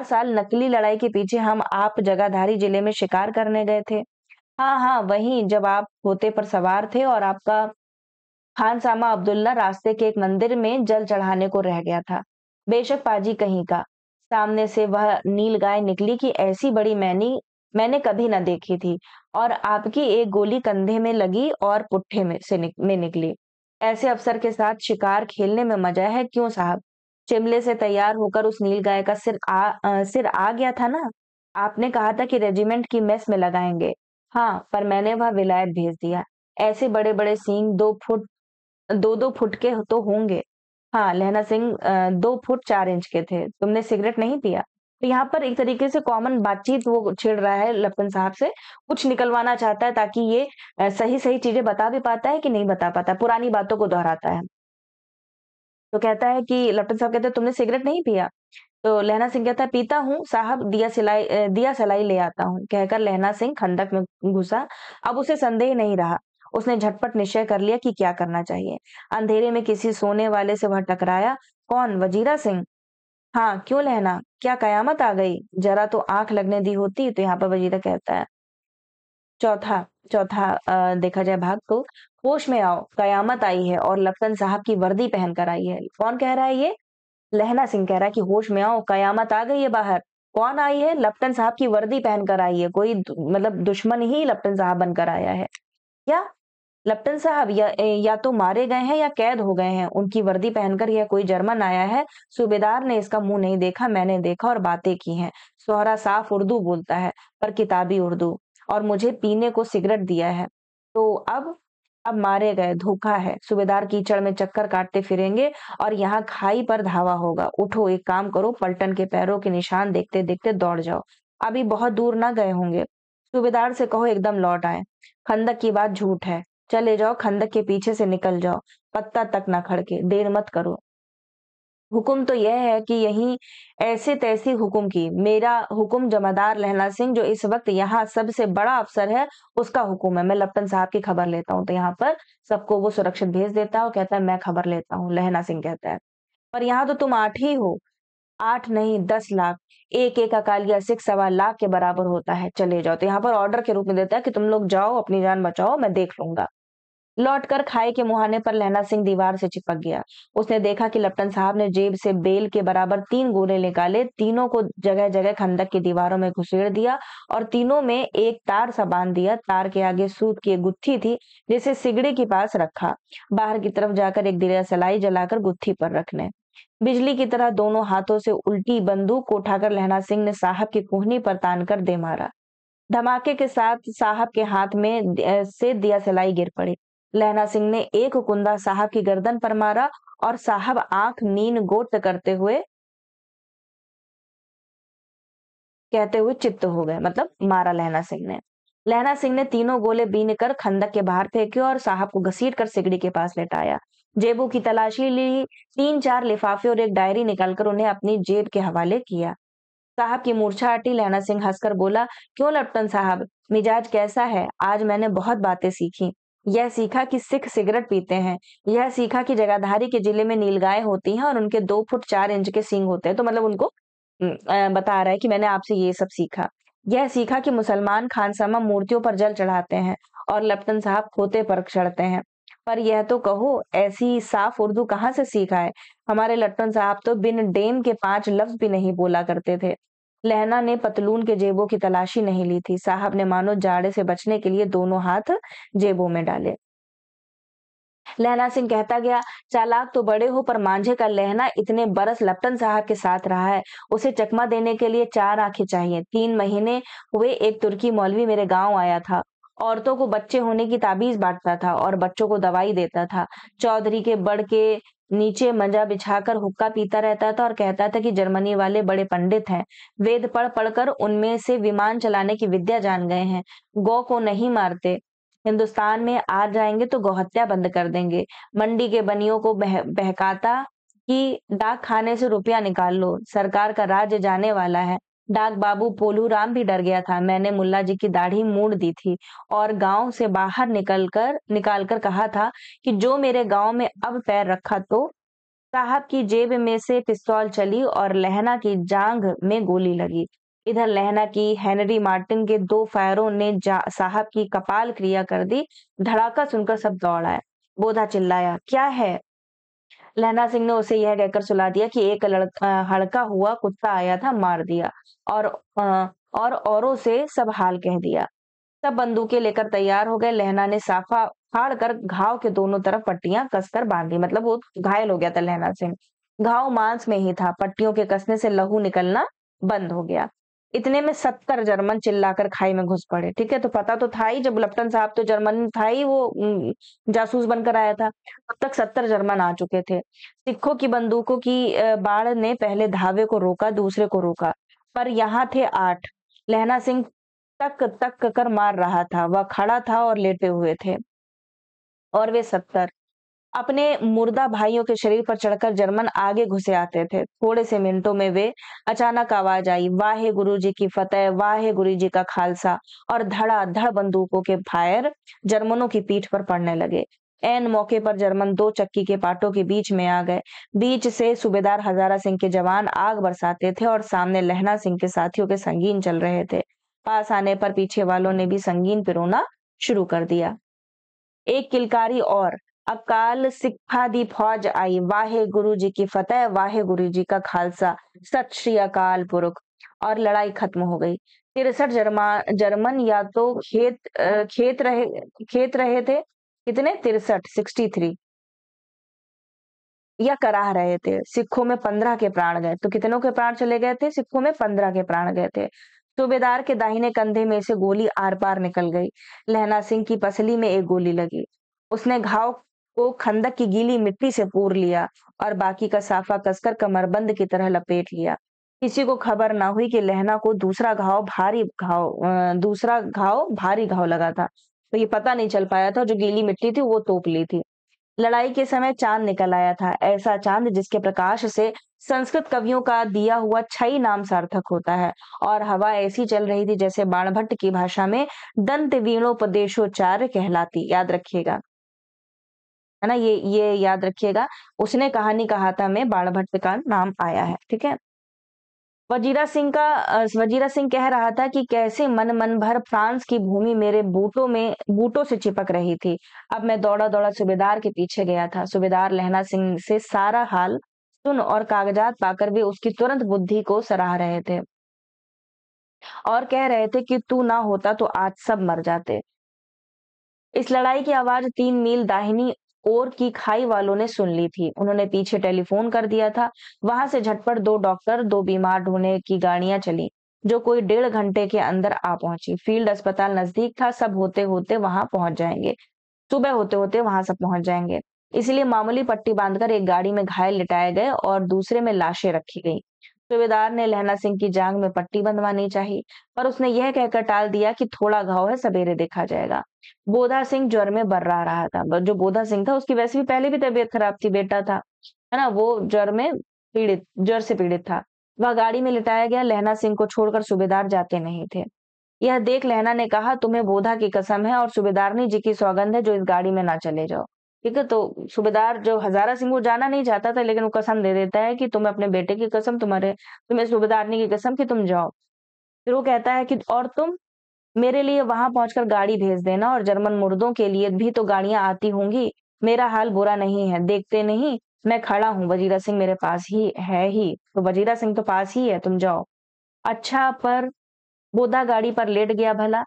साल नकली लड़ाई के पीछे हम आप जगाधारी जिले में शिकार करने गए थे। हाँ हाँ, वही जब आप होते पर सवार थे और आपका खानसामा अब्दुल्ला रास्ते के एक मंदिर में जल चढ़ाने को रह गया था। बेशक पाजी कहीं का। सामने से वह नील गाय निकली कि ऐसी बड़ी मैंने कभी न देखी थी। और आपकी एक गोली कंधे में लगी और पुट्ठे में निकली। ऐसे अफसर के साथ शिकार खेलने में मजा है। क्यों साहब? शिमले से तैयार होकर उस नील गाय का सिर आ गया था ना। आपने कहा था कि रेजिमेंट की मेस में लगाएंगे। हाँ, पर मैंने वह विलायत भेज दिया। ऐसे बड़े बड़े सींग 2-2 फुट के तो होंगे। हाँ, लहना सिंह 2 फुट 4 इंच के थे। तुमने सिगरेट नहीं पिया? तो यहाँ पर एक तरीके से कॉमन बातचीत वो छेड़ रहा है लपन साहब से, कुछ निकलवाना चाहता है ताकि ये सही सही चीजें बता भी पाता है कि नहीं बता पाता, पुरानी बातों को दोहराता है। तो कहता है कि लपन साहब कहते हैं, तुमने सिगरेट नहीं पिया? तो लहना सिंह कहता है, पीता हूँ साहब, दिया सलाई ले आता हूँ। कहकर लहना सिंह खंडक में घुसा। अब उसे संदेह नहीं रहा। उसने झटपट निश्चय कर लिया कि क्या करना चाहिए। अंधेरे में किसी सोने वाले से वह टकराया। कौन? वजीरा सिंह। हाँ, क्यों लहना, क्या कयामत आ गई? जरा तो आंख लगने दी होती। तो यहाँ पर वजीरा कहता है, चौथा चौथा देखा जाए भाग तो, होश में आओ, कयामत आई है और लखन साहब की वर्दी पहन कर आई है। कौन कह रहा है ये? लहना सिंह कह रहा है कि होश में आओ, कयामत आ गई है बाहर। कौन आई है? लप्टन साहब की वर्दी पहनकर आई है। कोई मतलब दुश्मन ही लप्टन साहब बनकर आया है क्या? लप्टन साहब या तो मारे गए हैं या कैद हो गए हैं। उनकी वर्दी पहनकर यह कोई जर्मन आया है। सूबेदार ने इसका मुंह नहीं देखा, मैंने देखा और बातें की हैं। सोहरा साफ उर्दू बोलता है, पर किताबी उर्दू, और मुझे पीने को सिगरेट दिया है। तो अब मारे गए, धोखा है। सूबेदार कीचड़ में चक्कर काटते फिरेंगे और यहाँ खाई पर धावा होगा। उठो, एक काम करो, पलटन के पैरों के निशान देखते देखते दौड़ जाओ। अभी बहुत दूर ना गए होंगे। सूबेदार से कहो एकदम लौट आए। खंदक की बात झूठ है। चले जाओ, खंदक के पीछे से निकल जाओ। पत्ता तक ना खड़के, देर मत करो। हुक्म तो यह है कि यही ऐसे तैसी हुक्म की। मेरा हुक्म जमादार लहना सिंह जो इस वक्त यहाँ सबसे बड़ा अफसर है, उसका हुक्म है। मैं लप्टन साहब की खबर लेता हूँ। तो यहाँ पर सबको वो सुरक्षित भेज देता है और कहता है मैं खबर लेता हूँ। लहना सिंह कहता है, पर यहाँ तो तुम 8 ही हो। 8 नहीं, 10 लाख। एक एक अकालिया सिख 1.25 लाख के बराबर होता है। चले जाओ। तो यहाँ पर ऑर्डर के रूप में देता है कि तुम लोग जाओ, अपनी जान बचाओ, मैं देख लूंगा। लौटकर खाई के मुहाने पर लहना सिंह दीवार से चिपक गया। उसने देखा कि लेफ्टिनेंट साहब ने जेब से बेल के बराबर 3 गोले निकाले, तीनों को जगह-जगह खंदक की दीवारों में घुसेड़ दिया और तीनों में एक तार सा बांध दिया। तार के आगे सूत की एक गुत्थी थी, जिसे सिगड़ी के पास रखा। बाहर की तरफ जाकर एक दिया सलाई जलाकर गुत्थी पर रखने। बिजली की तरह दोनों हाथों से उल्टी बंदूक को उठाकर लहना सिंह ने साहब की कोहनी पर तान कर दे मारा। धमाके के साथ साहब के हाथ में से दिया सलाई गिर पड़ी। लहना सिंह ने एक कुंदा साहब की गर्दन पर मारा और साहब आंख नीन गोट करते हुए कहते हुए चित्त हो गए, मतलब मारा लहना सिंह ने। लहना सिंह ने तीनों गोले बीन कर खंदक के बाहर फेंके और साहब को घसीट कर सिगड़ी के पास लेटाया। जेबों की तलाशी ली, 3-4 लिफाफे और एक डायरी निकालकर उन्हें अपनी जेब के हवाले किया। साहब की मूर्छा हटी। लहना सिंह हंसकर बोला, क्यों लेफ्टिनेंट साहब, मिजाज कैसा है? आज मैंने बहुत बातें सीखी। यह सीखा कि सिख सिगरेट पीते हैं। यह सीखा कि जगाधारी के जिले में नीलगाय होती हैं और उनके 2 फुट 4 इंच के सींग होते हैं। तो मतलब उनको बता रहा है कि मैंने आपसे ये सब सीखा। यह सीखा कि मुसलमान खानसामा मूर्तियों पर जल चढ़ाते हैं और लेफ्टिनेंट साहब खोते पर चढ़ते हैं। पर यह तो कहो, ऐसी साफ उर्दू कहाँ से सीखा है? हमारे लेफ्टिनेंट साहब तो बिन डेम के 5 लफ्ज भी नहीं बोला करते थे। लहना ने पतलून के जेबों की तलाशी नहीं ली थी। साहब ने मानो जाड़े से बचने के लिए दोनों हाथ जेबों में डाले। लहना सिंह कहता गया, चालाक तो बड़े हो, पर मांझे का लहना इतने बरस लेफ्टिनेंट साहब के साथ रहा है। उसे चकमा देने के लिए 4 आंखें चाहिए। 3 महीने हुए एक तुर्की मौलवी मेरे गांव आया था। औरतों को बच्चे होने की ताबीज बांटता था और बच्चों को दवाई देता था। चौधरी के बड़ के नीचे मंजा बिछाकर हुक्का पीता रहता था और कहता था कि जर्मनी वाले बड़े पंडित हैं। वेद पढ़ पढ़कर उनमें से विमान चलाने की विद्या जान गए हैं। गौ को नहीं मारते। हिंदुस्तान में आ जाएंगे तो गौहत्या बंद कर देंगे। मंडी के बनियों को बहकाता कि डाक खाने से रुपया निकाल लो, सरकार का राज्य जाने वाला है। डाक बाबू पोलू राम भी डर गया था। मैंने मुल्ला जी की दाढ़ी मूड़ दी थी और गांव से बाहर निकालकर कहा था कि जो मेरे गांव में अब पैर रखा तो साहब की जेब में से पिस्तौल चली और लहना की जांघ में गोली लगी। इधर लहना की हेनरी मार्टिन के 2 फायरों ने साहब की कपाल क्रिया कर दी। धड़ाका सुनकर सब दौड़ आए। बोधा चिल्लाया, क्या है? लहना सिंह ने उसे यह कहकर सुला दिया कि एक हड़का हुआ कुत्ता आया था, मार दिया और औरों से सब हाल कह दिया। सब बंदूकें लेकर तैयार हो गए। लहना ने साफा फाड़ कर घाव के दोनों तरफ पट्टियां कसकर बांधी, मतलब वो घायल हो गया था लहना सिंह। घाव मांस में ही था। पट्टियों के कसने से लहू निकलना बंद हो गया। इतने में 70 जर्मन चिल्लाकर खाई में घुस पड़े। ठीक है, तो पता तो था ही, जब लेफ्टिनेंट साहब तो जर्मन था ही, वो जासूस बनकर आया था। तब तक 70 जर्मन आ चुके थे। सिखों की बंदूकों की बाढ़ ने पहले धावे को रोका, दूसरे को रोका, पर यहाँ थे 8। लहना सिंह तक तक कर मार रहा था। वह खड़ा था और लेटे हुए थे और वे 70 अपने मुर्दा भाइयों के शरीर पर चढ़कर जर्मन आगे घुसे आते थे। थोड़े से मिनटों में वे अचानक आवाज आई, वाहे गुरु जी की फतेह, वाहे गुरु जी का खालसा, और धड़ाधड़ बंदूकों के फायर जर्मनों की पीठ पर पड़ने लगे। ऐन मौके पर जर्मन 2 चक्की के पाटों के बीच में आ गए। बीच से सूबेदार हजारा सिंह के जवान आग बरसाते थे और सामने लहना सिंह के साथियों के संगीन चल रहे थे। पास आने पर पीछे वालों ने भी संगीन पिरोना शुरू कर दिया। एक किलकारी और, अकाल सिखा दी फौज आई, वाहे गुरु जी की फतेह, वाहे गुरु जी का खालसा, सत श्री अकाल पुरख, और लड़ाई खत्म हो गई। 63 जर्मन या तो खेत रहे थे। कितने? 63, 63, या कराह रहे थे। सिखों में 15 के प्राण गए। तो कितनों के प्राण चले गए थे? सिखों में 15 के प्राण गए थे। सूबेदार के दाहिने कंधे में से गोली आर पार निकल गई। लहना सिंह की पसली में एक गोली लगी। उसने घाव को खंदक की गीली मिट्टी से पूर लिया और बाकी का साफा कसकर कमरबंद की तरह लपेट लिया। किसी को खबर ना हुई कि लहना को दूसरा घाव भारी घाव लगा था। तो ये पता नहीं चल पाया था, जो गीली मिट्टी थी वो तोप ली थी। लड़ाई के समय चांद निकल आया था, ऐसा चांद जिसके प्रकाश से संस्कृत कवियों का दिया हुआ छई नाम सार्थक होता है। और हवा ऐसी चल रही थी जैसे बाणभट्ट की भाषा में दंत वीणोपदेशोच्चार्य कहलाती। याद रखिएगा, है ना, ये याद रखिएगा। उसने कहानी कहा था में बाणभट्ट का नाम आया है। ठीक है। वजीरा सिंह कह रहा था कि कैसे मन भर फ्रांस की भूमि मेरे बूटों से चिपक रही थी। अब मैं दौड़ा-दौड़ा सूबेदार के पीछे गया था। सूबेदार लहना सिंह से सारा हाल सुन और कागजात पाकर वे उसकी तुरंत बुद्धि को सराह रहे थे और कह रहे थे कि तू ना होता तो आज सब मर जाते। इस लड़ाई की आवाज 3 मील दाहिनी ओर की खाई वालों ने सुन ली थी। उन्होंने पीछे टेलीफोन कर दिया था। वहां से झटपट 2 डॉक्टर, 2 बीमार ढूंढने की गाड़ियां चली, जो कोई 1.5 घंटे के अंदर आ पहुंची। फील्ड अस्पताल नजदीक था, सब होते-होते वहां पहुंच जाएंगे। सुबह होते-होते वहां सब पहुंच जाएंगे। इसलिए मामूली पट्टी बांधकर एक गाड़ी में घायल लिटाए गए और दूसरे में लाशें रखी गई। सूबेदार ने लहना सिंह की जांग में पट्टी बंधवानी चाहिए, पर उसने यह कहकर टाल दिया कि थोड़ा घाव है, सवेरे देखा जाएगा। बोधा सिंह ज्वर में बर्रा रहा था। जो बोधा सिंह था उसकी वैसे भी पहले भी तबीयत खराब थी, बेटा था, है ना? वो ज्वर से पीड़ित था। वह गाड़ी में लिटाया गया। लहना सिंह को छोड़कर सूबेदार जाते नहीं थे। यह देख लहना ने कहा, तुम्हें बोधा की कसम है और सूबेदारनी जी की सौगंध है जो इस गाड़ी में ना चले जाओ। ठीक है, तो सूबेदार जो हजारा सिंह वो जाना नहीं चाहता था, लेकिन वो कसम दे देता है कि तुम्हें अपने बेटे की कसम, तुम्हें सूबेदारनी की कसम कि तुम जाओ। फिर वो कहता है कि और तुम मेरे लिए वहां पहुंचकर गाड़ी भेज देना, और जर्मन मुर्दों के लिए भी तो गाड़ियां आती होंगी। मेरा हाल बुरा नहीं है, देखते नहीं मैं खड़ा हूँ, वजीरा सिंह मेरे पास ही है ही, तो वजीरा सिंह तो पास ही है, तुम जाओ। अच्छा, पर बोधा गाड़ी पर लेट गया भला।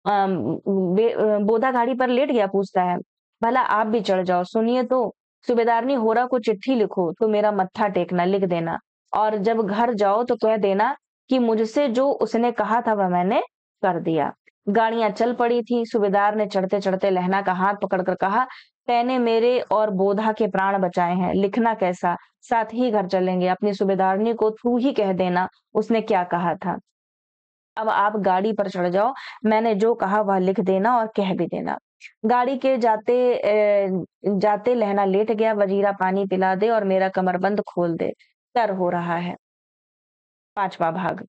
बोधा गाड़ी पर लेट गया, पूछता है, भला आप भी चढ़ जाओ, सुनिए तो। सूबेदारनी होरा को चिट्ठी लिखो तो मेरा मत्था टेकना, लिख देना, और जब घर जाओ तो कह देना कि मुझसे जो उसने कहा था वह मैंने कर दिया। गाड़ियां चल पड़ी थी। सूबेदार ने चढ़ते चढ़ते लहना का हाथ पकड़कर कहा, तैने मेरे और बोधा के प्राण बचाए हैं, लिखना कैसा, साथ ही घर चलेंगे, अपनी सूबेदारनी को तू ही कह देना उसने क्या कहा था। अब आप गाड़ी पर चढ़ जाओ, मैंने जो कहा वह लिख देना और कह भी देना। गाड़ी के जाते लहना लेट गया, वजीरा पानी पिला दे और मेरा कमरबंद खोल दे, तर हो रहा है। 5वां भाग।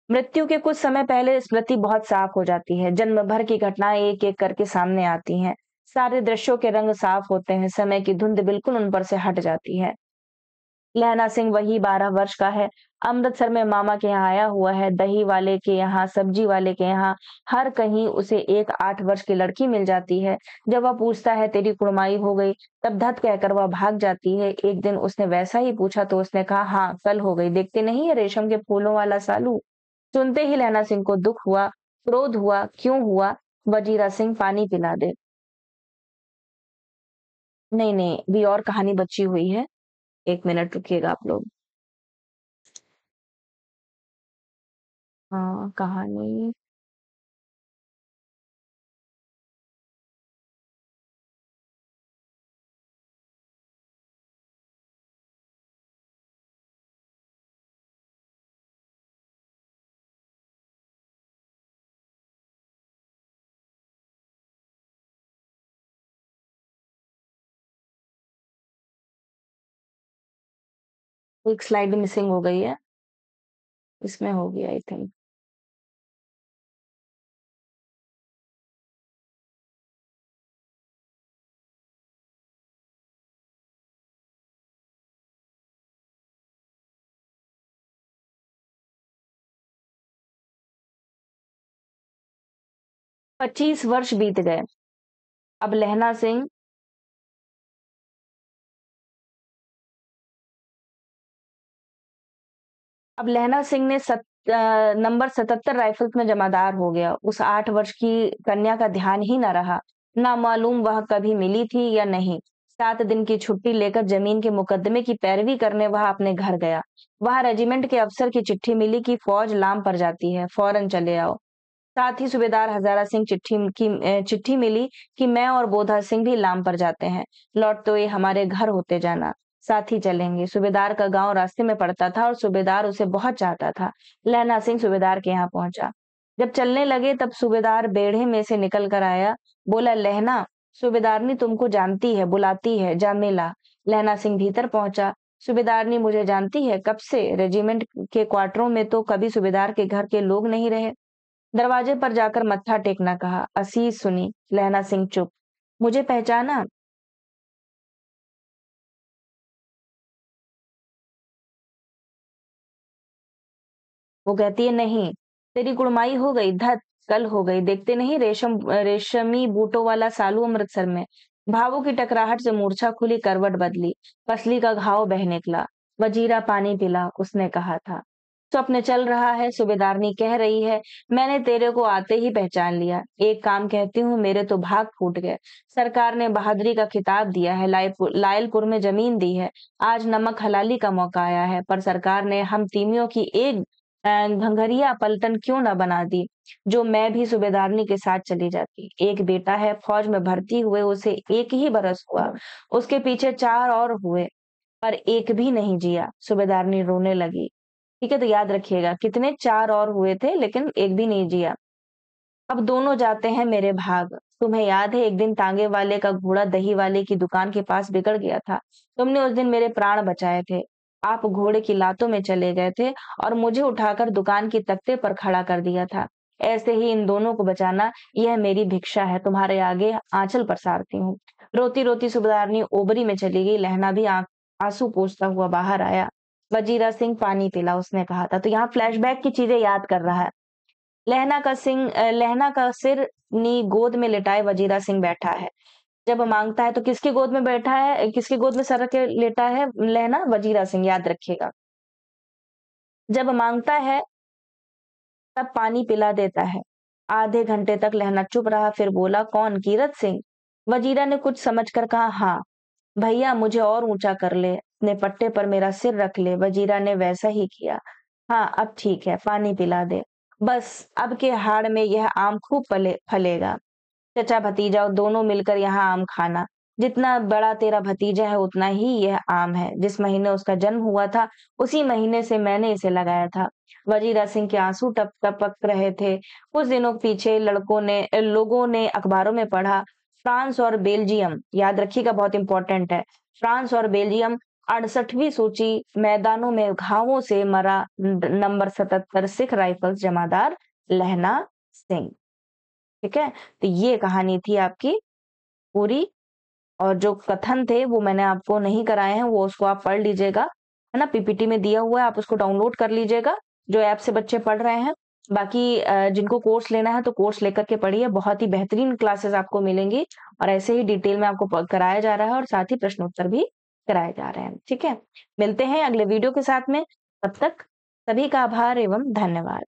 मृत्यु के कुछ समय पहले स्मृति बहुत साफ हो जाती है। जन्म भर की घटनाएं एक एक करके सामने आती हैं। सारे दृश्यों के रंग साफ होते हैं, समय की धुंध बिल्कुल उन पर से हट जाती है। लहना सिंह वही 12 वर्ष का है। अमृतसर में मामा के यहाँ आया हुआ है, दही वाले के यहाँ, सब्जी वाले के यहाँ, हर कहीं उसे एक 8 वर्ष की लड़की मिल जाती है। जब वह पूछता है तेरी कुड़माई हो गई, तब धत कहकर वह भाग जाती है। एक दिन उसने वैसा ही पूछा तो उसने कहा, हाँ कल हो गई, देखते नहीं है रेशम के फूलों वाला सालू। सुनते ही लहना सिंह को दुख हुआ, क्रोध हुआ। क्यों हुआ? वजीरा सिंह पानी पिला दे। नहीं नहीं, भी और कहानी बची हुई है, 1 मिनट रुकिएगा आप लोग। हाँ, कहानी 1 स्लाइड मिसिंग हो गई है, इसमें होगी आई थिंक। 25 वर्ष बीत गए। अब लहना सिंह अब लहना सिंह ने नंबर 77 राइफल्स में जमादार हो गया। उस 8 वर्ष की कन्या का ध्यान ही न रहा। ना मालूम वह कभी मिली थी या नहीं। 7 दिन की छुट्टी लेकर जमीन के मुकदमे की पैरवी करने वह अपने घर गया। वहां रेजिमेंट के अफसर की चिट्ठी मिली कि फौज लाम पर जाती है, फौरन चले आओ। साथ ही सूबेदार हजारा सिंह चिट्ठी मिली कि मैं और बोधा सिंह भी लाम पर जाते हैं, लौट तो ये हमारे घर होते जाना, साथ ही चलेंगे। सूबेदार का गांव रास्ते में पड़ता था और सूबेदार उसे बहुत चाहता था। लहना सिंह सूबेदार के यहाँ पहुंचा। जब चलने लगे तब सूबेदार बेड़े में से निकल कर आया। बोला, लहना, सूबेदारनी तुमको जानती है, बुलाती है, जा मिला। लहना सिंह भीतर पहुंचा। सूबेदारनी मुझे जानती है, कब से? रेजिमेंट के क्वार्टरों में तो कभी सूबेदार के घर के लोग नहीं रहे। दरवाजे पर जाकर मत्था टेकना कहा। असीस सुनी। लहना सिंह चुप। मुझे पहचाना? वो कहती है, नहीं, तेरी कुड़माई हो गई, धत, कल हो गई, देखते नहीं रेशमी बूटों वाला सालू अमृतसर में। भावों की टकराहट से मूर्छा खुली, करवट बदली, पसली का घाव बह निकला। वजीरा पानी पिला, उसने कहा था। स्वप्न चल रहा है, सूबेदारनी कह रही है, मैंने तेरे को आते ही पहचान लिया। एक काम कहती हूँ, मेरे तो भाग फूट गए। सरकार ने बहादुरी का खिताब दिया है, लायलपुर में जमीन दी है, आज नमक हलाली का मौका आया है, पर सरकार ने हम तीमियों की एक घंघरिया पलटन क्यों न बना दी, जो मैं भी सूबेदारनी के साथ चली जाती। एक बेटा है, फौज में भर्ती हुए उसे 1 ही बरस हुआ, उसके पीछे 4 और हुए, पर एक भी नहीं जिया। सूबेदारनी रोने लगी। ठीक है, तो याद रखिएगा, कितने 4 और हुए थे लेकिन एक भी नहीं जिया। अब दोनों जाते हैं मेरे भाग। तुम्हें याद है, एक दिन तांगे वाले का घोड़ा दही वाले की दुकान के पास बिगड़ गया था। तुमने उस दिन मेरे प्राण बचाए थे। आप घोड़े की लातों में चले गए थे और मुझे उठाकर दुकान की तख्ते पर खड़ा कर दिया था। ऐसे ही इन दोनों को बचाना, यह मेरी भिक्षा है, तुम्हारे आगे आंचल पसारती हूँ। रोती रोती सूबेदारनी ओबरी में चली गई। लहना भी आंसू पोंछता हुआ बाहर आया। वजीरा सिंह, पानी पिला, उसने कहा था। तो यहाँ फ्लैशबैक की चीजें याद कर रहा है। लहना का सिर नी गोद में लिटाए वजीरा सिंह बैठा है। जब मांगता है तो किसकी गोद में बैठा है, किसकी गोद में सर रख के लेटा है लहना? वजीरा सिंह, याद रखिएगा। जब मांगता है तब पानी पिला देता है। आधे घंटे तक लहना चुप रहा, फिर बोला, कौन? कीरत सिंह? वजीरा ने कुछ समझकर कहा, हाँ भैया, मुझे और ऊंचा कर ले, अपने पट्टे पर मेरा सिर रख ले। वजीरा ने वैसा ही किया। हाँ, अब ठीक है, पानी पिला दे। बस अब के हाड़ में यह आम खूब फलेगा। चचा भतीजा दोनों मिलकर यहाँ आम खाना। जितना बड़ा तेरा भतीजा है उतना ही यह आम है। जिस महीने उसका जन्म हुआ था उसी महीने से मैंने इसे लगाया था। वजीरा सिंह के आंसू टपक रहे थे। कुछ दिनों पीछे लोगों ने अखबारों में पढ़ा, फ्रांस और बेल्जियम, याद रखिएगा बहुत इंपॉर्टेंट है, फ्रांस और बेल्जियम 68वीं सूची, मैदानों में घावों से मरा नंबर 77 सिख राइफल्स जमादार लहना सिंह। ठीक है, तो ये कहानी थी आपकी पूरी, और जो कथन थे वो मैंने आपको नहीं कराए हैं, वो उसको आप पढ़ लीजिएगा, है ना, पीपीटी में दिया हुआ है, आप उसको डाउनलोड कर लीजिएगा जो ऐप से बच्चे पढ़ रहे हैं। बाकी जिनको कोर्स लेना है तो कोर्स लेकर के पढ़िए, बहुत ही बेहतरीन क्लासेस आपको मिलेंगी, और ऐसे ही डिटेल में आपको कराया जा रहा है, और साथ ही प्रश्नोत्तर भी कराए जा रहे हैं। ठीक है, मिलते हैं अगले वीडियो के साथ में, तब तक सभी का आभार एवं धन्यवाद।